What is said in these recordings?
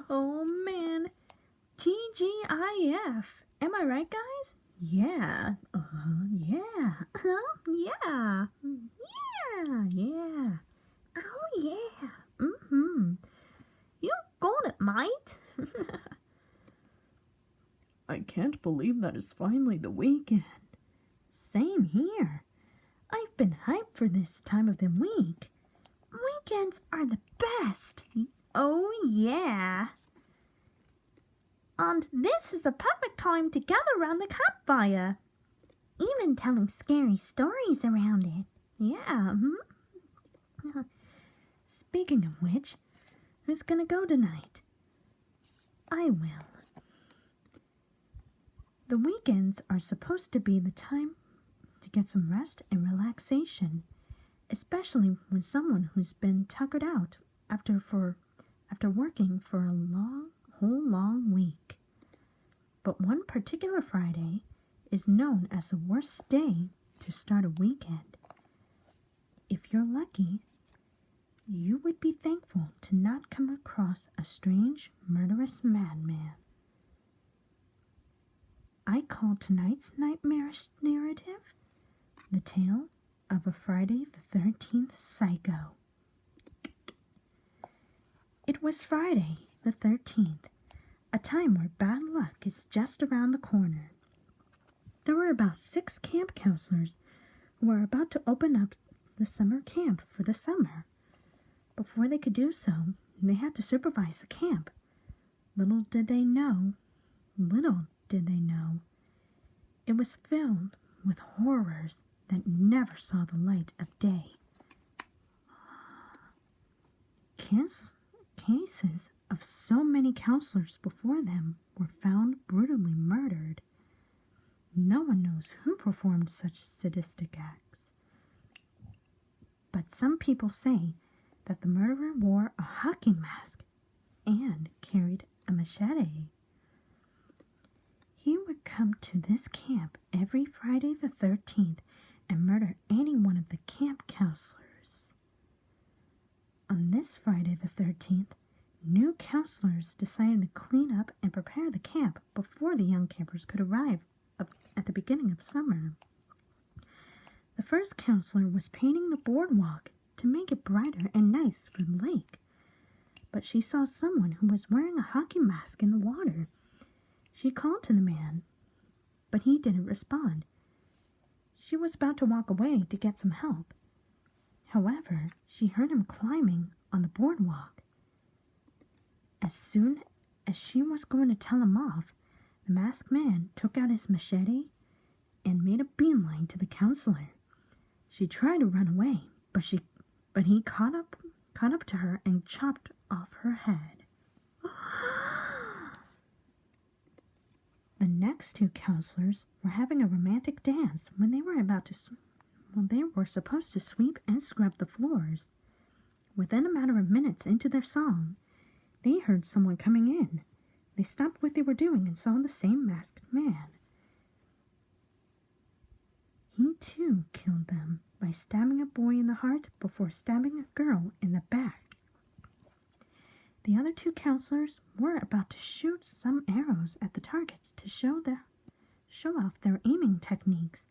Oh man, TGIF. Am I right, guys? Yeah. Yeah. Yeah. Yeah. Oh yeah. You got it, mate. I can't believe that it's finally the weekend. Same here. I've been hyped for this time of the week. Weekends are the best. Oh yeah. And this is the perfect time to gather around the campfire. Even telling scary stories around it. Yeah. Speaking of which, who's gonna go tonight? I will. The weekends are supposed to be the time to get some rest and relaxation, especially when someone who's been tuckered out after working for a whole long week. But one particular Friday is known as the worst day to start a weekend. If you're lucky, you would be thankful to not come across a strange, murderous madman. I call tonight's nightmarish narrative the tale of a Friday the 13th psycho. It was Friday the 13th, a time where bad luck is just around the corner. There were about 6 camp counselors who were about to open up the summer camp for the summer. Before they could do so, they had to supervise the camp. Little did they know, it was filled with horrors that never saw the light of day. Cases of so many counselors before them were found brutally murdered. No one knows who performed such sadistic acts. But some people say that the murderer wore a hockey mask and carried a machete. He would come to this camp every Friday the 13th and murder any one of the camp counselors. On this Friday the 13th, new counselors decided to clean up and prepare the camp before the young campers could arrive at the beginning of summer. The first counselor was painting the boardwalk to make it brighter and nice for the lake, but she saw someone who was wearing a hockey mask in the water. She called to the man, but he didn't respond. She was about to walk away to get some help. However, she heard him climbing on the boardwalk. As soon as she was going to tell him off, the masked man took out his machete and made a beeline to the counselor. She tried to run away, but he caught up to her and chopped off her head. The next 2 counselors were having a romantic dance when they were supposed to sweep and scrub the floors. Within a matter of minutes into their song, they heard someone coming in. They stopped what they were doing and saw the same masked man. He too killed them by stabbing a boy in the heart before stabbing a girl in the back. The other 2 counselors were about to shoot some arrows at the targets to show off their aiming techniques,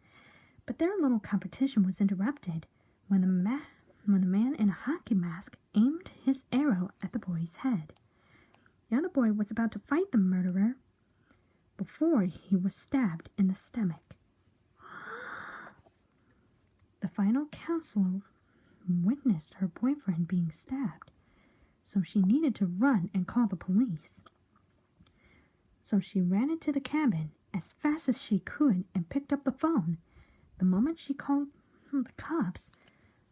but their little competition was interrupted when the man in a hockey mask aimed his arrow at the boy's head. The other boy was about to fight the murderer before he was stabbed in the stomach. The final counselor witnessed her boyfriend being stabbed, so she needed to run and call the police. So she ran into the cabin as fast as she could and picked up the phone. The moment she called the cops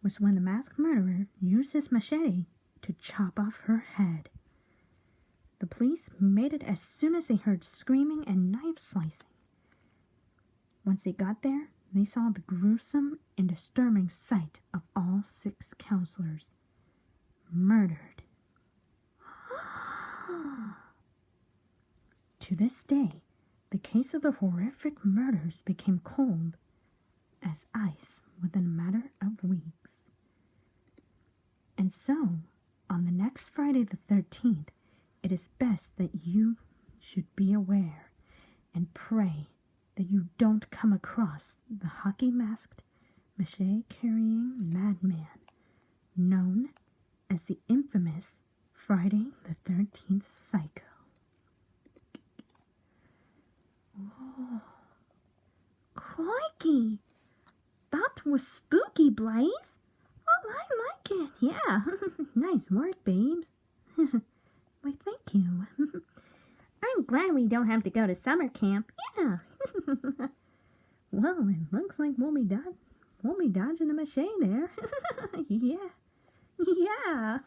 was when the masked murderer used his machete to chop off her head. The police made it as soon as they heard screaming and knife slicing. Once they got there, they saw the gruesome and disturbing sight of all 6 counselors murdered. To this day, the case of the horrific murders became cold as ice within a matter of weeks. And so, on the next Friday the 13th, It is best that you should be aware and pray that you don't come across the hockey-masked, machete-carrying madman known as the infamous Friday the 13th Psycho. Oh, crikey! That was spooky, Blaze. Oh, I like it. Yeah, nice work, babes. Why, thank you. I'm glad we don't have to go to summer camp. Yeah. Well, it looks like we'll be dodging the machete there. Yeah. Yeah.